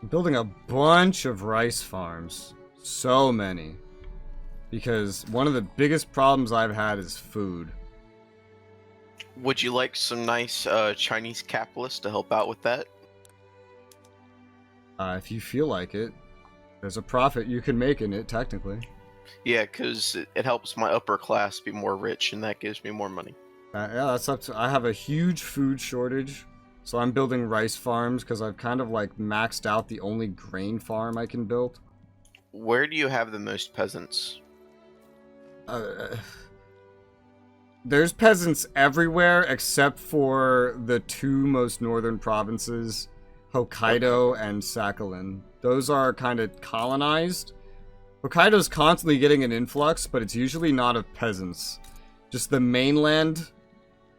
I'm building a bunch of rice farms. So many. Because one of the biggest problems I've had is food. Would you like some nice Chinese capitalists to help out with that? If you feel like it, there's a profit you can make in it, technically. Yeah, because it helps my upper class be more rich, and that gives me more money. Yeah, that's up to... I have a huge food shortage, so I'm building rice farms because I've kind of like maxed out the only grain farm I can build. Where do you have the most peasants? There's peasants everywhere except for the two most northern provinces, Hokkaido and Sakhalin. Those are kind of colonized. Hokkaido's constantly getting an influx, but it's usually not of peasants. Just the mainland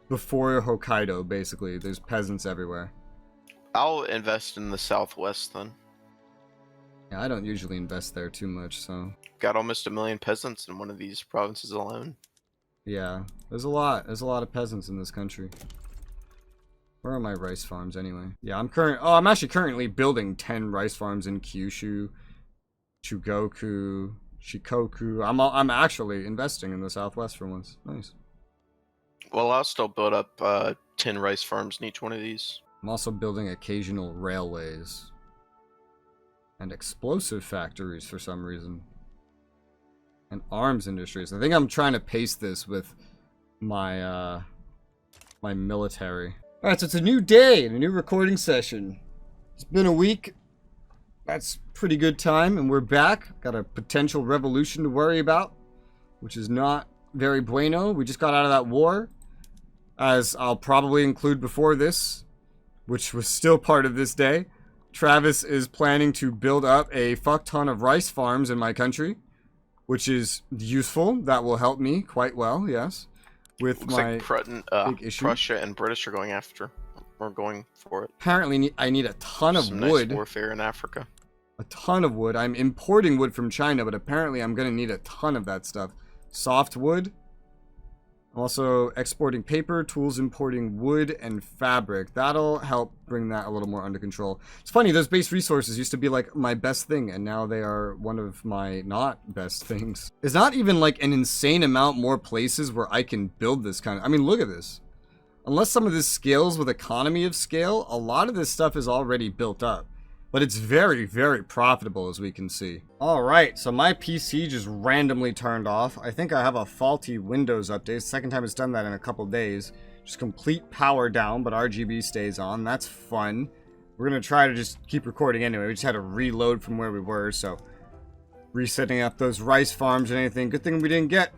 before Hokkaido, basically. There's peasants everywhere. I'll invest in the southwest then. Yeah, I don't usually invest there too much, so... Got almost 1 million peasants in one of these provinces alone. Yeah, there's a lot of peasants in this country. Where are my rice farms anyway? Yeah, I'm actually currently building 10 rice farms in Kyushu, Chugoku, Shikoku. I'm actually investing in the southwest for once. Nice. Well, I'll still build up 10 rice farms in each one of these. I'm also building occasional railways and explosive factories for some reason. And arms industries. I think I'm trying to pace this with my my military. Alright, so it's a new day and a new recording session. It's been a week. That's pretty good time, and we're back. Got a potential revolution to worry about, which is not very bueno. We just got out of that war, as I'll probably include before this, which was still part of this day. Travis is planning to build up a fuck ton of rice farms in my country, which is useful. That will help me quite well, yes. With Looks my like big issue. Prussia and British are going for it. Apparently, I need a ton of Some wood. nice warfare in Africa. A ton of wood. I'm importing wood from China, but apparently I'm going to need a ton of that stuff. Soft wood. I'm also exporting paper, tools, importing wood, and fabric. That'll help bring that a little more under control. It's funny, those base resources used to be like my best thing, and now they are one of my not best things. There's not even like an insane amount more places where I can build this kind of... I mean, look at this. Unless some of this scales with economy of scale, a lot of this stuff is already built up. But it's very, very profitable, as we can see. Alright, so my PC just randomly turned off. I think I have a faulty Windows update. Second time it's done that in a couple days. Just complete power down, but RGB stays on. That's fun. We're going to try to just keep recording anyway. We just had to reload from where we were, so... resetting up those rice farms and anything. Good thing we didn't get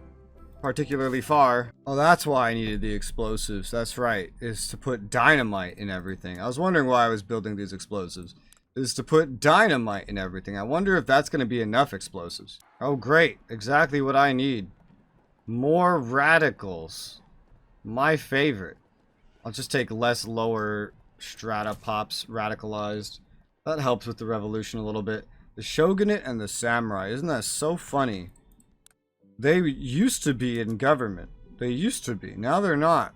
particularly far. Oh, that's why I needed the explosives. That's right, is to put dynamite in everything. I was wondering why I was building these explosives. Is to put dynamite in everything. I wonder if that's going to be enough explosives. Oh, great. Exactly what I need. More radicals. My favorite. I'll just take less lower strata pops radicalized. That helps with the revolution a little bit. The shogunate and the samurai. Isn't that so funny? They used to be in government. They used to be. Now they're not.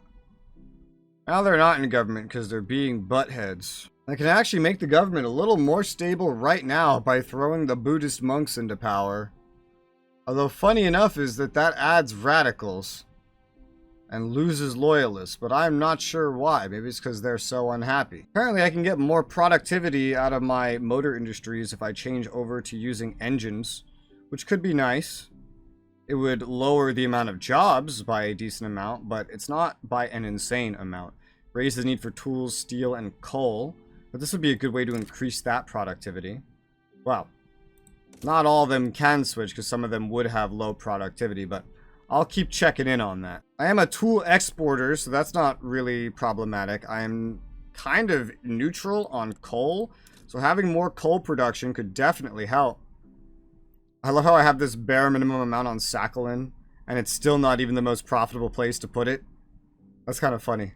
Now they're not in government because they're being buttheads. I can actually make the government a little more stable right now by throwing the Buddhist monks into power. Although funny enough is that adds radicals and loses loyalists, but I'm not sure why. Maybe it's because they're so unhappy. Apparently I can get more productivity out of my motor industries if I change over to using engines, which could be nice. It would lower the amount of jobs by a decent amount, but it's not by an insane amount. Raise the need for tools, steel, and coal. But this would be a good way to increase that productivity. Well, not all of them can switch because some of them would have low productivity, but I'll keep checking in on that. I am a tool exporter, so that's not really problematic. I am kind of neutral on coal, so having more coal production could definitely help. I love how I have this bare minimum amount on Sakhalin, and it's still not even the most profitable place to put it. That's kind of funny.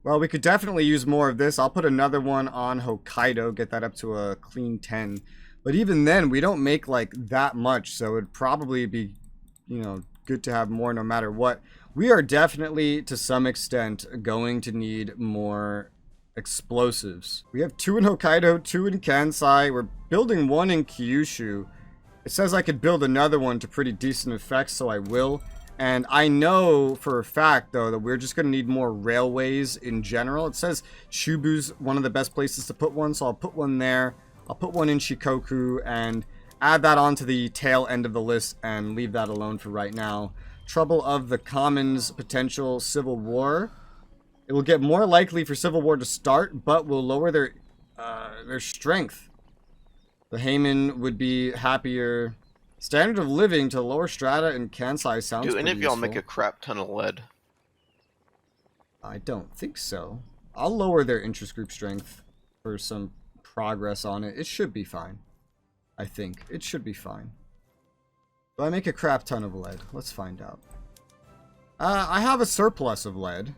Well, we could definitely use more of this. I'll put another one on Hokkaido, get that up to a clean 10. But even then, we don't make like that much, so it'd probably be, you know, good to have more no matter what. We are definitely, to some extent, going to need more explosives. We have 2 in Hokkaido, 2 in Kansai. We're building 1 in Kyushu. It says I could build another one to pretty decent effect, so I will. And I know for a fact, though, that we're just going to need more railways in general. It says Shubu's one of the best places to put one, so I'll put one there. I'll put one in Shikoku and add that onto the tail end of the list and leave that alone for right now. Trouble of the Commons' potential civil war. It will get more likely for civil war to start, but will lower their strength. The Heyman would be happier. Standard of living to lower strata in Kansai sounds Do any of y'all useful. make a crap ton of lead? I don't think so. I'll lower their interest group strength for some progress on it. It should be fine. I think. It should be fine. Do I make a crap ton of lead? Let's find out. I have a surplus of lead.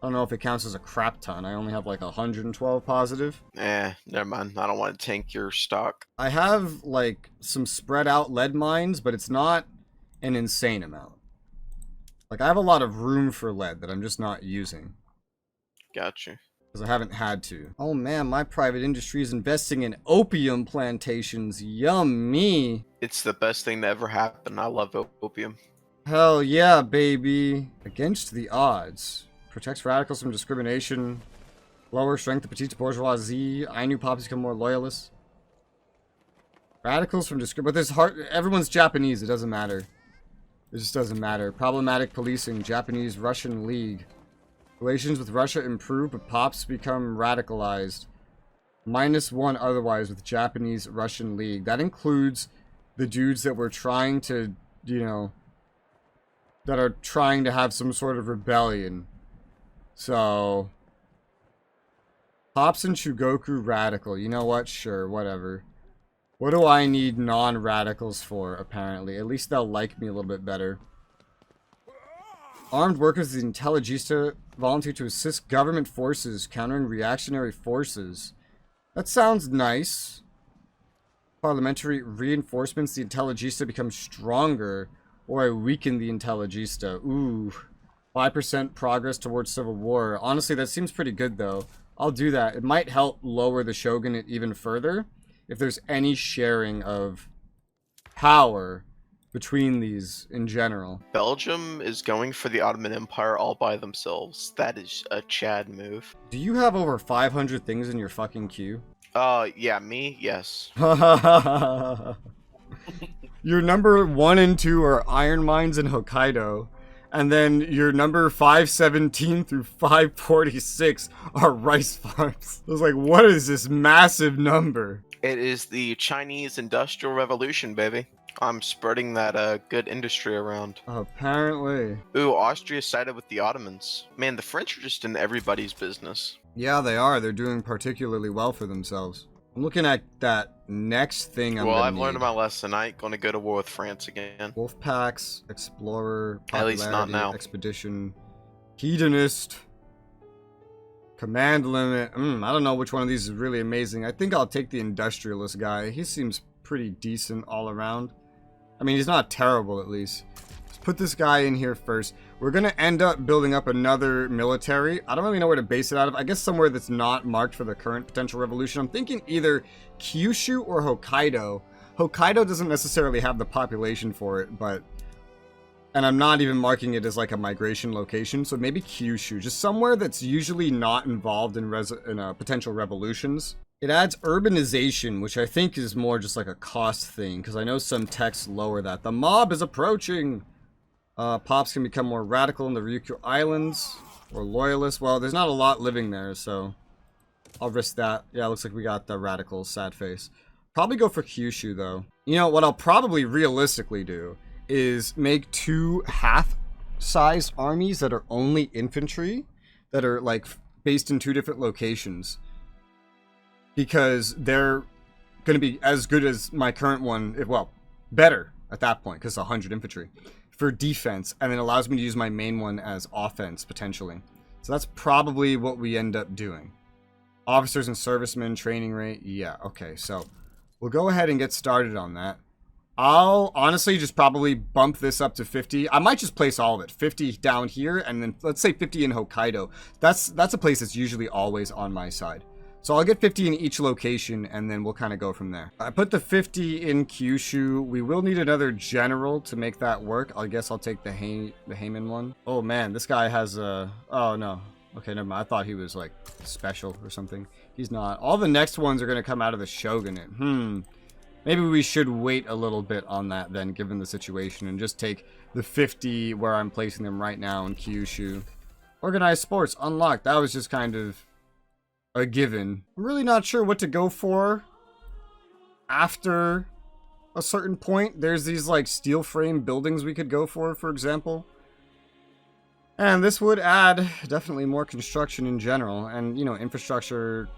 I don't know if it counts as a crap ton. I only have like 112 positive. Never mind. I don't want to tank your stock. I have like some spread out lead mines, but it's not an insane amount. Like I have a lot of room for lead that I'm just not using. Gotcha. Because I haven't had to. Oh man, my private industry is investing in opium plantations. Yummy. It's the best thing that ever happened. I love opium. Hell yeah, baby. Against the odds. Protects radicals from discrimination. Lower strength of petite bourgeoisie. Ainu poppies become more loyalists. Radicals from discrimination. But there's hard. Everyone's Japanese. It doesn't matter. It just doesn't matter. Problematic policing. Japanese-Russian League. Relations with Russia improve, but pops become radicalized. -1 otherwise with Japanese-Russian League. That includes the dudes that were trying to, you know, that are trying to have some sort of rebellion. So, Pops and Shugoku radical. You know what? Sure, whatever. What do I need non-radicals for, apparently? At least they'll like me a little bit better. Armed workers of the Intelligista volunteer to assist government forces countering reactionary forces. That sounds nice. Parliamentary reinforcements. The Intelligista become stronger, or I weaken the Intelligista. Ooh. 5% progress towards civil war. Honestly, that seems pretty good, though. I'll do that. It might help lower the shogunate even further if there's any sharing of power between these in general. Belgium is going for the Ottoman Empire all by themselves. That is a Chad move. Do you have over 500 things in your fucking queue? Yeah, me? Yes. Your number 1 and 2 are iron mines in Hokkaido. And then your number 517 through 546 are rice farms. I was like, what is this massive number? It is the Chinese Industrial Revolution, baby. I'm spreading that good industry around. Apparently. Ooh, Austria sided with the Ottomans. Man, the French are just in everybody's business. Yeah, they are. They're doing particularly well for themselves. I'm looking at that next thing I'm I've learned my lesson. I ain't gonna go to war with France again. Wolf packs, explorer, at least not now. Expedition, hedonist, command limit. I don't know which one of these is really amazing. I think I'll take the industrialist guy. He seems pretty decent all around. I mean, he's not terrible at least. Let's put this guy in here first. We're gonna end up building up another military. I don't really know where to base it out of. I guess somewhere that's not marked for the current potential revolution. I'm thinking either Kyushu or Hokkaido. Hokkaido doesn't necessarily have the population for it, but... And I'm not even marking it as like a migration location, so maybe Kyushu. Just somewhere that's usually not involved in potential revolutions. It adds urbanization, which I think is more just like a cost thing, because I know some texts lower that. The mob is approaching! Pops can become more radical in the Ryukyu Islands, or loyalists. Well, there's not a lot living there, so I'll risk that. Yeah, looks like we got the radicals, sad face. Probably go for Kyushu, though. You know, what I'll probably realistically do is make 2 half-size armies that are only infantry, that are, like, based in 2 different locations. Because they're going to be as good as my current one, well, better at that point, because it's 100 infantry. For defense, and it allows me to use my main one as offense, potentially. So that's probably what we end up doing. Officers and servicemen, training rate, yeah, okay, so we'll go ahead and get started on that. I'll honestly just probably bump this up to 50. I might just place all of it. 50 down here, and then let's say 50 in Hokkaido. That's a place that's usually always on my side. So I'll get 50 in each location, and then we'll kind of go from there. I put the 50 in Kyushu. We will need another general to make that work. I guess I'll take the Heyman one. Oh man, this guy has a... Oh no. Okay, never mind. I thought he was like special or something. He's not. All the next ones are going to come out of the Shogunate. Maybe we should wait a little bit on that then, given the situation, and just take the 50 where I'm placing them right now in Kyushu. Organized sports, unlocked. That was just kind of a given. I'm really not sure what to go for after a certain point. There's these like steel frame buildings we could go for example. And this would add definitely more construction in general, and you know, infrastructure,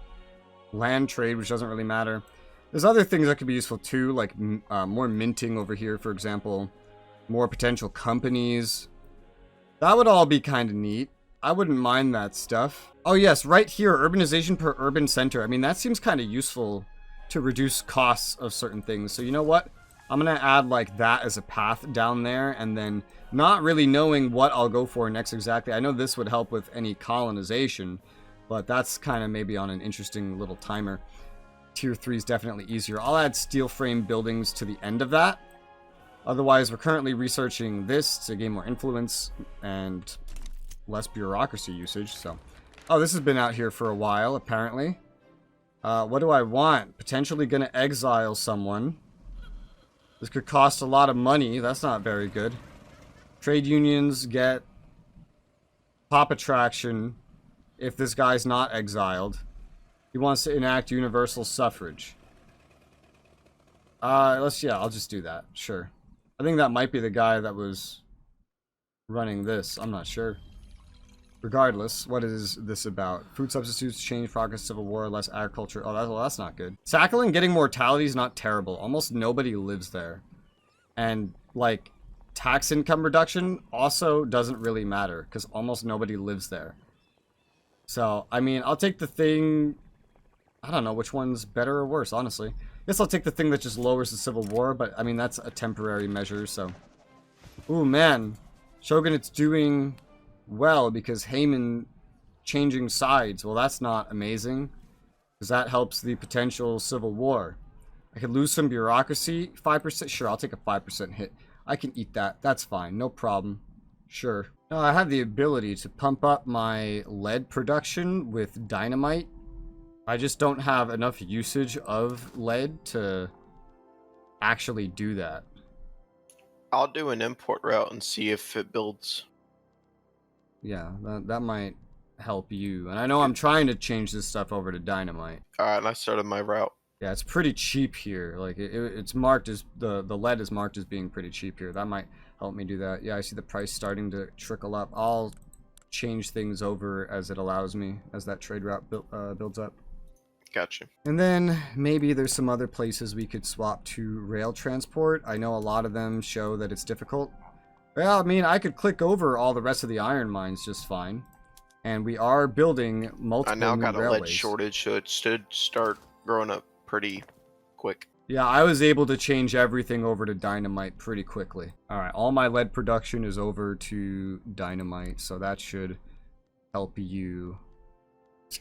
land trade, which doesn't really matter. There's other things that could be useful too, like more minting over here, for example, more potential companies. That would all be kind of neat. I wouldn't mind that stuff. Oh yes, right here, urbanization per urban center. I mean, that seems kind of useful to reduce costs of certain things. So you know what? I'm going to add like that as a path down there, and then not really knowing what I'll go for next exactly. I know this would help with any colonization, but that's kind of maybe on an interesting little timer. Tier 3 is definitely easier. I'll add steel frame buildings to the end of that. Otherwise, we're currently researching this to gain more influence and less bureaucracy usage. So, oh, this has been out here for a while, apparently. What do I want? Potentially going to exile someone. This could cost a lot of money. That's not very good. Trade unions get pop attraction if this guy's not exiled. He wants to enact universal suffrage. I'll just do that. Sure. I think that might be the guy that was running this. I'm not sure. Regardless, what is this about? Food substitutes, change, progress, civil war, less agriculture. Oh, that's not good. Sakhalin getting mortality is not terrible. Almost nobody lives there. And, like, tax income reduction also doesn't really matter, because almost nobody lives there. So, I mean, I'll take the thing... I don't know which one's better or worse, honestly. I guess I'll take the thing that just lowers the civil war, but, I mean, that's a temporary measure, so... Ooh, man. Shogunate's doing... well, because Heyman changing sides. Well, that's not amazing, because that helps the potential civil war. I could lose some bureaucracy. 5%? Sure, I'll take a 5% hit. I can eat that. That's fine. No problem. Sure. Now, I have the ability to pump up my lead production with dynamite. I just don't have enough usage of lead to actually do that. I'll do an import route and see if it builds. Yeah, that might help you. And I know I'm trying to change this stuff over to dynamite. Alright, and I started my route. Yeah, it's pretty cheap here. Like, it's marked as... The lead is marked as being pretty cheap here. That might help me do that. Yeah, I see the price starting to trickle up. I'll change things over as it allows me, as that trade route builds up. Gotcha. And then maybe there's some other places we could swap to rail transport. I know a lot of them show that it's difficult. Well, I mean, I could click over all the rest of the iron mines just fine. And we are building multiple new railways. I now got a lead shortage, so it should start growing up pretty quick. Yeah, I was able to change everything over to dynamite pretty quickly. Alright, all my lead production is over to dynamite, so that should help you.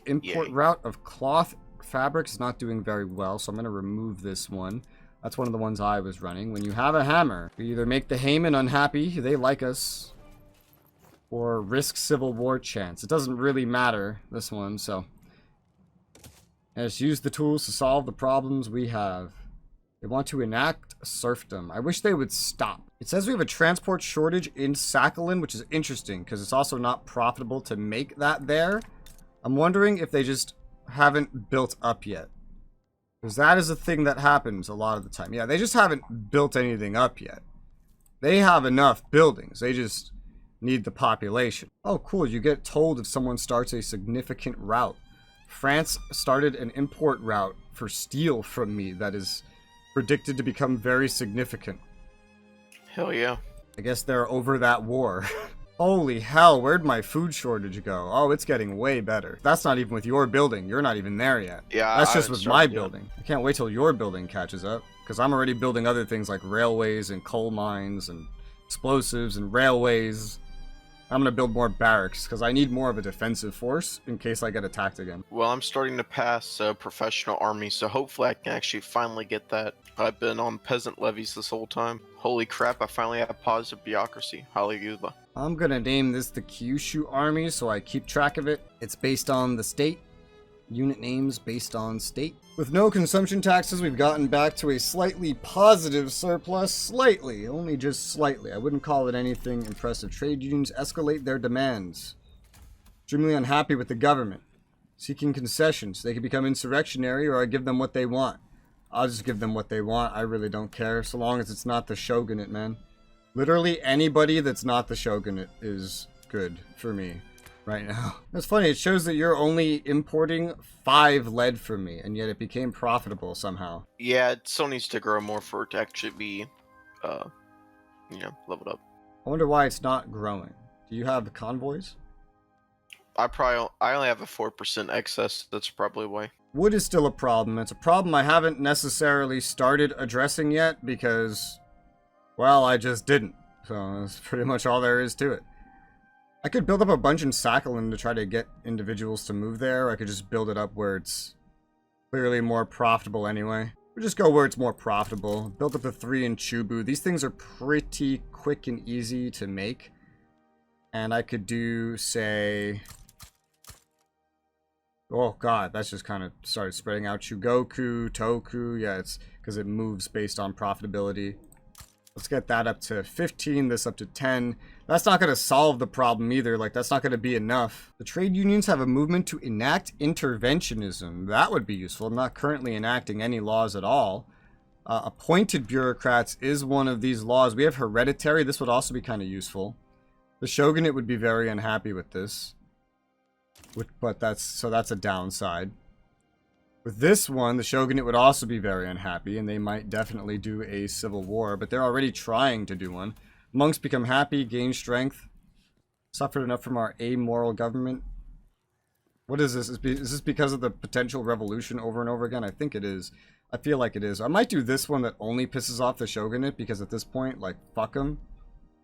Import route of cloth fabrics is not doing very well, so I'm going to remove this one. That's one of the ones I was running. When you have a hammer, we either make the Heyman unhappy, they like us, or risk civil war chance. It doesn't really matter, this one, so... Let's use the tools to solve the problems we have. They want to enact serfdom. I wish they would stop. It says we have a transport shortage in Sakhalin, which is interesting, because it's also not profitable to make that there. I'm wondering if they just haven't built up yet. Because that is a thing that happens a lot of the time. Yeah, they just haven't built anything up yet. They have enough buildings. They just need the population. Oh, cool. You get told if someone starts a significant route. France started an import route for steel from me that is predicted to become very significant. Hell yeah. I guess they're over that war. Holy hell, where'd my food shortage go? Oh, it's getting way better. That's not even with your building. You're not even there yet. Yeah, that's I just haven't with my started yet. building. I can't wait till your building catches up, because I'm already building other things like railways and coal mines and explosives and railways. I'm gonna build more barracks, because I need more of a defensive force in case I get attacked again. Well, I'm starting to pass professional army, so hopefully I can actually finally get that. I've been on peasant levies this whole time. Holy crap, I finally have positive bureaucracy. Hallelujah. I'm gonna name this the Kyushu Army so I keep track of it. It's based on the state. Unit names based on state. With no consumption taxes, we've gotten back to a slightly positive surplus. Slightly, only just slightly. I wouldn't call it anything impressive. Trade unions escalate their demands. Extremely unhappy with the government. Seeking concessions. They can become insurrectionary, or I give them what they want. I'll just give them what they want. I really don't care, so long as it's not the shogunate, man. Literally anybody that's not the shogunate is good for me right now. It's funny, it shows that you're only importing 5 lead from me, and yet it became profitable somehow. Yeah, it still needs to grow more for it to actually be, leveled up. I wonder why it's not growing. Do you have convoys? I only have a 4% excess. That's probably why. Wood is still a problem. It's a problem I haven't necessarily started addressing yet because, well, I just didn't. So that's pretty much all there is to it. I could build up a bunch in Sakhalin to try to get individuals to move there. I could just build it up where it's clearly more profitable anyway. We'll just go where it's more profitable. Build up the 3 in Chubu. These things are pretty quick and easy to make. And I could do, say... Oh god, that's just kind of started spreading out. Chugoku, Toku, yeah, it's because it moves based on profitability. Let's get that up to 15, this up to 10. That's not going to solve the problem either, like that's not going to be enough. The trade unions have a movement to enact interventionism. That would be useful. I'm not currently enacting any laws at all. Appointed bureaucrats is one of these laws. We have hereditary, this would also be kind of useful. The shogunate would be very unhappy with this. But that's a downside. With this one, the shogunate would also be very unhappy, and they might definitely do a civil war, but they're already trying to do one. Monks become happy, gain strength. Suffered enough from our amoral government. What is this? Is this because of the potential revolution over and over again? I think it is. I feel like it is. I might do this one that only pisses off the shogunate, because at this point, like, fuck them.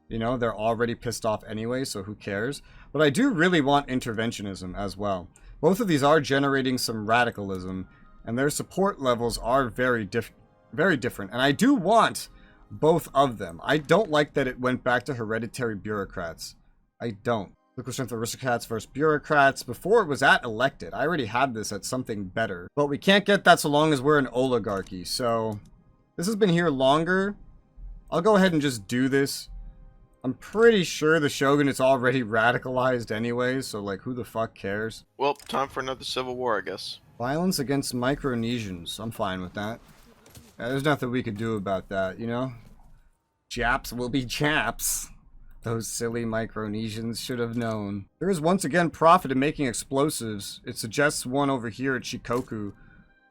You know, they're already pissed off anyway, so who cares? But I do really want interventionism as well. Both of these are generating some radicalism, and their support levels are very different. And I do want both of them. I don't like that it went back to hereditary bureaucrats. I don't. Liquid strength aristocrats versus bureaucrats. Before it was at elected. I already had this at something better. But we can't get that so long as we're an oligarchy. So, this has been here longer. I'll go ahead and just do this. I'm pretty sure the shogunate's already radicalized anyway, so like who the fuck cares? Well, time for another civil war, I guess. Violence against Micronesians. I'm fine with that. Yeah, there's nothing we could do about that, you know? Japs will be Japs. Those silly Micronesians should have known. There is once again profit in making explosives. It suggests one over here at Shikoku.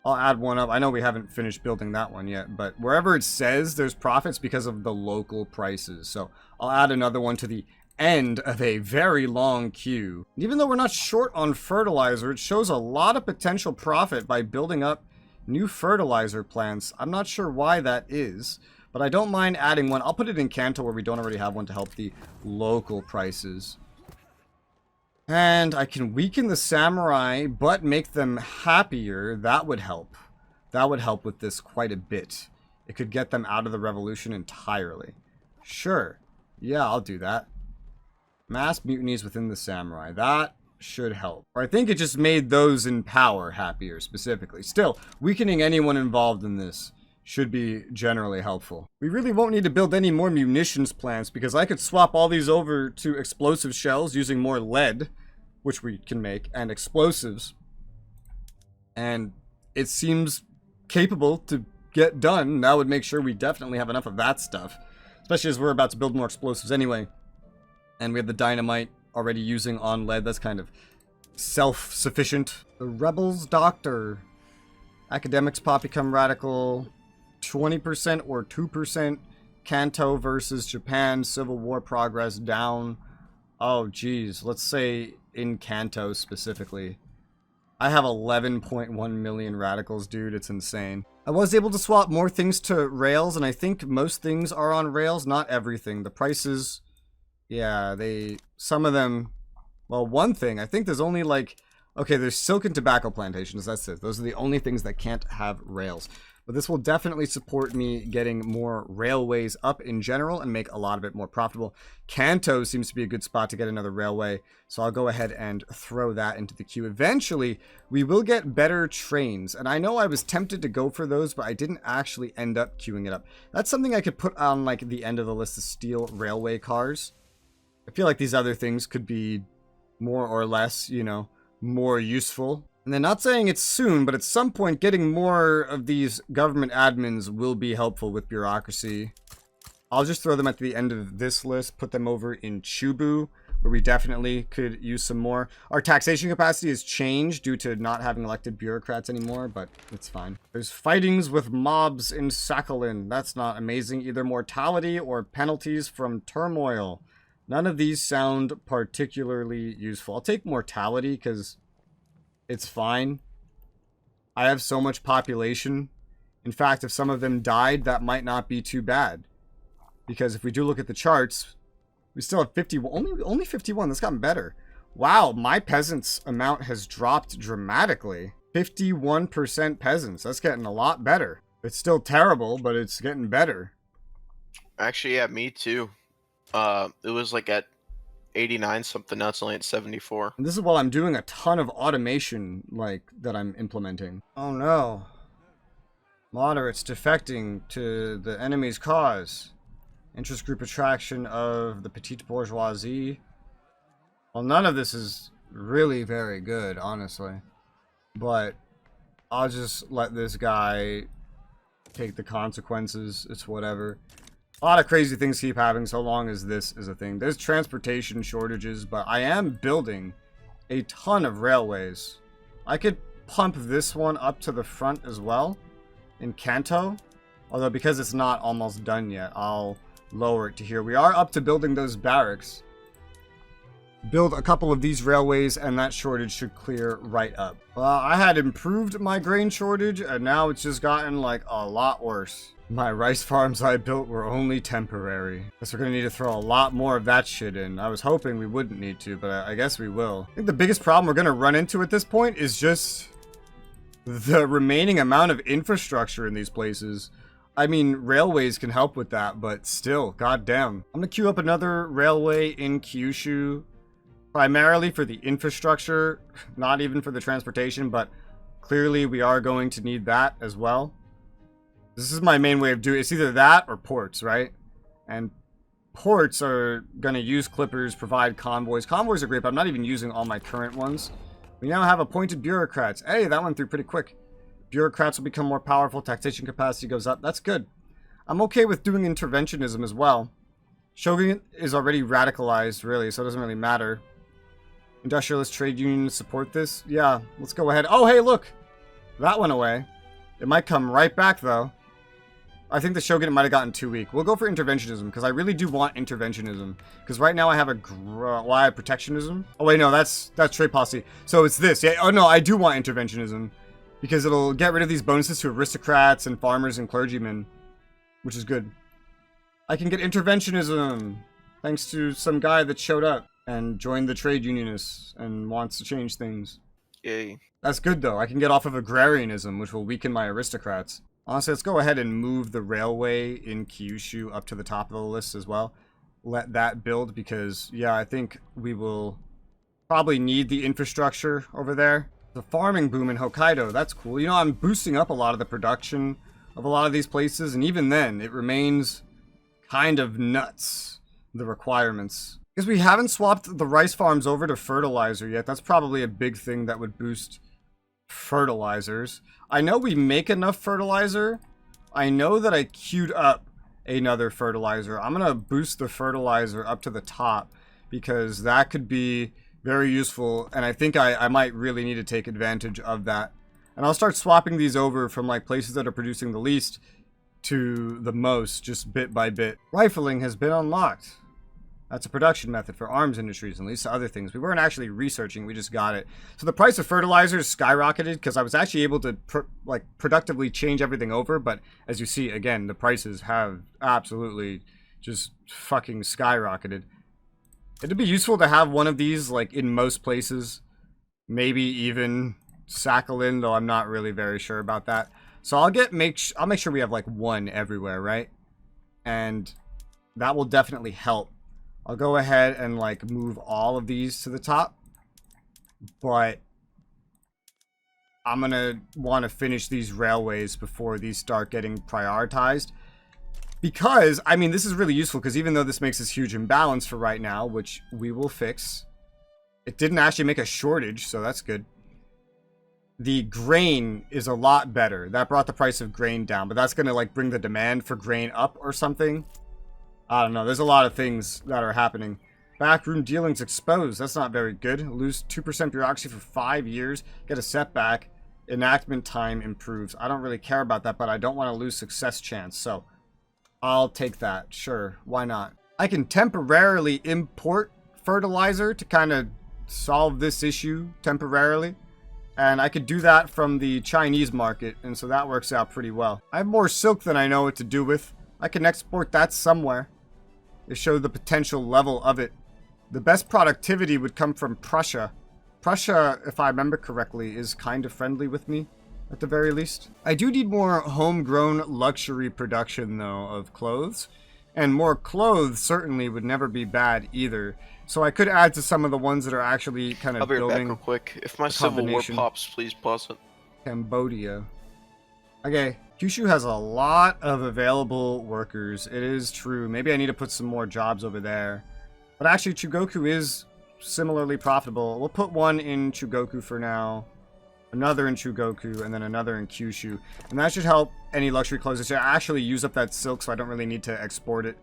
I'll add one up. I know we haven't finished building that one yet, but wherever it says there's profits because of the local prices. So I'll add another one to the end of a very long queue. Even though we're not short on fertilizer, it shows a lot of potential profit by building up new fertilizer plants. I'm not sure why that is, but I don't mind adding one. I'll put it in Kanto where we don't already have one to help the local prices. And I can weaken the samurai, but make them happier. That would help. That would help with this quite a bit. It could get them out of the revolution entirely. Sure. Yeah, I'll do that. Mass mutinies within the samurai. That should help. Or I think it just made those in power happier, specifically. Still, weakening anyone involved in this should be generally helpful. We really won't need to build any more munitions plants, because I could swap all these over to explosive shells using more lead, which we can make, and explosives. And it seems capable to get done. That would make sure we definitely have enough of that stuff. Especially as we're about to build more explosives anyway. And we have the dynamite already using on lead. That's kind of self-sufficient. The Rebels Doctor. Academics pop become radical. 20% or 2%. Kanto versus Japan. Civil War progress down. Oh, geez. Let's say in Kanto specifically. I have 11.1 million radicals, dude. It's insane. I was able to swap more things to rails, and I think most things are on rails. Not everything. The prices, yeah, some of them, well, one thing, I think there's only like, okay, there's silk and tobacco plantations. That's it. Those are the only things that can't have rails. But this will definitely support me getting more railways up in general and make a lot of it more profitable. Kanto seems to be a good spot to get another railway, so I'll go ahead and throw that into the queue. Eventually, we will get better trains, and I know I was tempted to go for those, but I didn't actually end up queuing it up. That's something I could put on like the end of the list of steel railway cars. I feel like these other things could be more or less, you know, more useful. And they're not saying it's soon, but at some point getting more of these government admins will be helpful with bureaucracy. I'll just throw them at the end of this list, put them over in Chubu, where we definitely could use some more. Our taxation capacity has changed due to not having elected bureaucrats anymore, but it's fine. There's fightings with mobs in Sakhalin. That's not amazing. Either mortality or penalties from turmoil. None of these sound particularly useful. I'll take mortality because it's fine. I have so much population. In fact, if some of them died, that might not be too bad. Because if we do look at the charts, we still have 50, only 51. That's gotten better. Wow, my peasants amount has dropped dramatically. 51% peasants. That's getting a lot better. It's still terrible, but it's getting better. Actually, yeah, me too. It was like at 89 something, now it's only at 74. And this is while I'm doing a ton of automation, like, that I'm implementing. Oh no. Moderates defecting to the enemy's cause. Interest group attraction of the petite bourgeoisie. Well, none of this is really very good, honestly. But I'll just let this guy take the consequences. It's whatever. A lot of crazy things keep happening so long as this is a thing. There's transportation shortages, but I am building a ton of railways. I could pump this one up to the front as well in Kanto. Although because it's not almost done yet, I'll lower it to here. We are up to building those barracks. Build a couple of these railways and that shortage should clear right up. Well, I had improved my grain shortage and now it's just gotten like a lot worse. My rice farms I built were only temporary. Guess we're gonna need to throw a lot more of that shit in. I was hoping we wouldn't need to, but I guess we will. I think the biggest problem we're gonna run into at this point is just the remaining amount of infrastructure in these places. I mean, railways can help with that, but still, goddamn. I'm gonna queue up another railway in Kyushu, primarily for the infrastructure, not even for the transportation, but clearly we are going to need that as well. This is my main way of doing it. It's either that or ports, right? And ports are going to use clippers, provide convoys. Convoys are great, but I'm not even using all my current ones. We now have appointed bureaucrats. Hey, that went through pretty quick. Bureaucrats will become more powerful. Taxation capacity goes up. That's good. I'm okay with doing interventionism as well. Shogun is already radicalized, really, so it doesn't really matter. Industrialist trade unions support this. Yeah, let's go ahead. Oh, hey, look. That went away. It might come right back, though. I think the Shogunate might have gotten too weak. We'll go for interventionism, because I really do want interventionism. Because right now I have I have protectionism. Oh, wait, no, that's trade policy. So it's this. Yeah, oh, no, I do want interventionism. Because it'll get rid of these bonuses to aristocrats and farmers and clergymen. Which is good. I can get interventionism. Thanks to some guy that showed up and joined the trade unionists and wants to change things. Yay. That's good, though. I can get off of agrarianism, which will weaken my aristocrats. Honestly, let's go ahead and move the railway in Kyushu up to the top of the list as well. Let that build because, yeah, I think we will probably need the infrastructure over there. The farming boom in Hokkaido, that's cool. You know, I'm boosting up a lot of the production of a lot of these places, and even then, it remains kind of nuts, the requirements. Because we haven't swapped the rice farms over to fertilizer yet. That's probably a big thing that would boost fertilizers. I know we make enough fertilizer. I know that I queued up another fertilizer. I'm gonna boost the fertilizer up to the top because that could be very useful, and I think I might really need to take advantage of that. And I'll start swapping these over from like places that are producing the least to the most, just bit by bit. Rifling has been unlocked. That's a production method for arms industries and leads to other things. We weren't actually researching, we just got it. So the price of fertilizers skyrocketed because I was actually able to productively change everything over, but as you see, again, the prices have absolutely just fucking skyrocketed. It'd be useful to have one of these like in most places, maybe even Sakhalin, though I'm not really very sure about that. So I'll make sure we have like one everywhere, right? And that will definitely help. I'll go ahead and like move all of these to the top, but I'm gonna want to finish these railways before these start getting prioritized. Because, I mean, this is really useful because even though this makes this huge imbalance for right now, which we will fix, it didn't actually make a shortage, so that's good. The grain is a lot better. That brought the price of grain down, but that's going to like bring the demand for grain up or something. I don't know. There's a lot of things that are happening. Backroom dealings exposed. That's not very good. Lose 2% bureaucracy for 5 years. Get a setback. Enactment time improves. I don't really care about that, but I don't want to lose success chance. So I'll take that. Sure. Why not? I can temporarily import fertilizer to kind of solve this issue temporarily. And I could do that from the Chinese market. And so that works out pretty well. I have more silk than I know what to do with. I can export that somewhere. They show the potential level of it. The best productivity would come from Prussia. Prussia, if I remember correctly, is kind of friendly with me, at the very least. I do need more homegrown luxury production, though, of clothes. And more clothes certainly would never be bad either. So I could add to some of the ones that are actually kind of I'll be right back building. real quick. If my civil war pops, please pause it. Cambodia. Okay, Kyushu has a lot of available workers. It is true. Maybe I need to put some more jobs over there. But actually, Chugoku is similarly profitable. We'll put one in Chugoku for now, another in Chugoku, and then another in Kyushu. And that should help any luxury clothes. It should actually use up that silk, so I don't really need to export it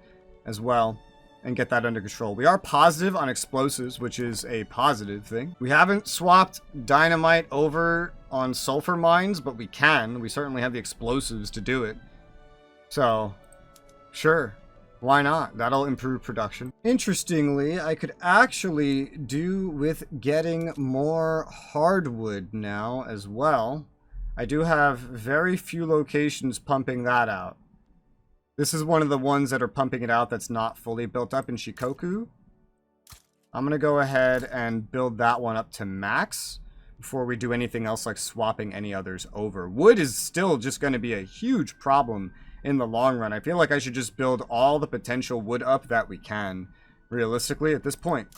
as well and get that under control. We are positive on explosives, which is a positive thing. We haven't swapped dynamite over on sulfur mines, but we can. We certainly have the explosives to do it. So, sure. Why not? That'll improve production. Interestingly, I could actually do with getting more hardwood now as well. I do have very few locations pumping that out. This is one of the ones that are pumping it out that's not fully built up in Shikoku. I'm going to go ahead and build that one up to max before we do anything else like swapping any others over. Wood is still just going to be a huge problem in the long run. I feel like I should just build all the potential wood up that we can, realistically, at this point.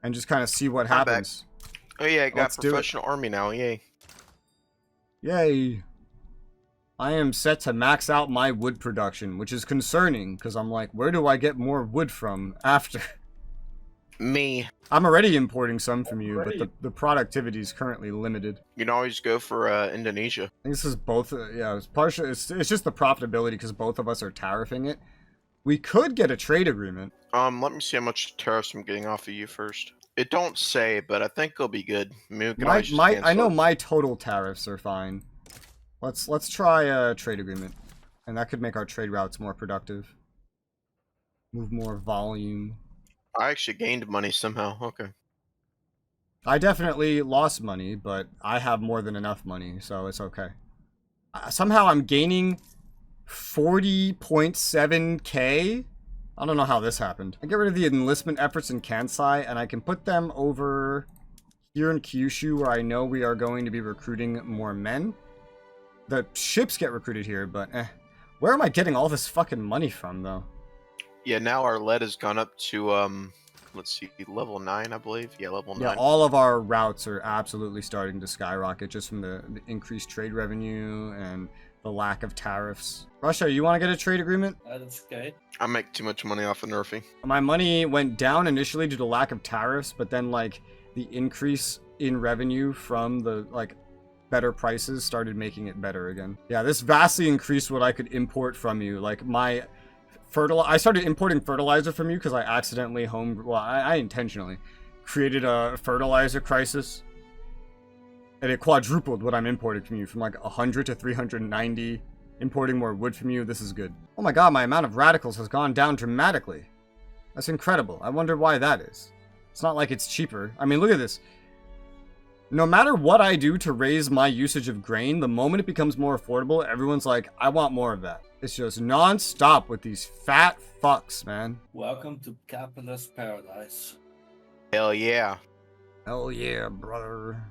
And just kind of see what happens. Oh yeah, I got professional army now, yay. Yay. I am set to max out my wood production, which is concerning, because I'm like, where do I get more wood from after? Me. I'm already importing some from you, but the productivity is currently limited. You can always go for Indonesia. I think this is both, yeah, it's partially, it's just the profitability, because both of us are tariffing it. We could get a trade agreement. Let me see how much tariffs I'm getting off of you first. It don't say, but I think it'll be good. I mean, I know my total tariffs are fine. Let's try a trade agreement, and that could make our trade routes more productive. Move more volume. I actually gained money somehow. Okay. I definitely lost money, but I have more than enough money, so it's okay. Somehow I'm gaining 40.7k. I don't know how this happened. I get rid of the enlistment efforts in Kansai, and I can put them over here in Kyushu, where I know we are going to be recruiting more men. The ships get recruited here, but where am I getting all this fucking money from, though? Yeah, now our lead has gone up to, let's see, level 9, I believe. Yeah, level 9. Yeah, all of our routes are absolutely starting to skyrocket just from the increased trade revenue and the lack of tariffs. Russia, you want to get a trade agreement? That's good. I make too much money off of Narfi. My money went down initially due to lack of tariffs, but then, like, the increase in revenue from the, like, better prices started making it better again. Yeah, this vastly increased what I could import from you. Like, my I started importing fertilizer from you because I accidentally I intentionally created a fertilizer crisis, and it quadrupled what I'm importing from you, from like 100 to 390. Importing more wood from you. This is good. Oh my god, my amount of radicals has gone down dramatically. That's incredible. I wonder why that is. It's not like it's cheaper. I mean, look at this. No matter what I do to raise my usage of grain, the moment it becomes more affordable, everyone's like, I want more of that. It's just non-stop with these fat fucks, man. Welcome to capitalist paradise. Hell yeah. Hell yeah, brother.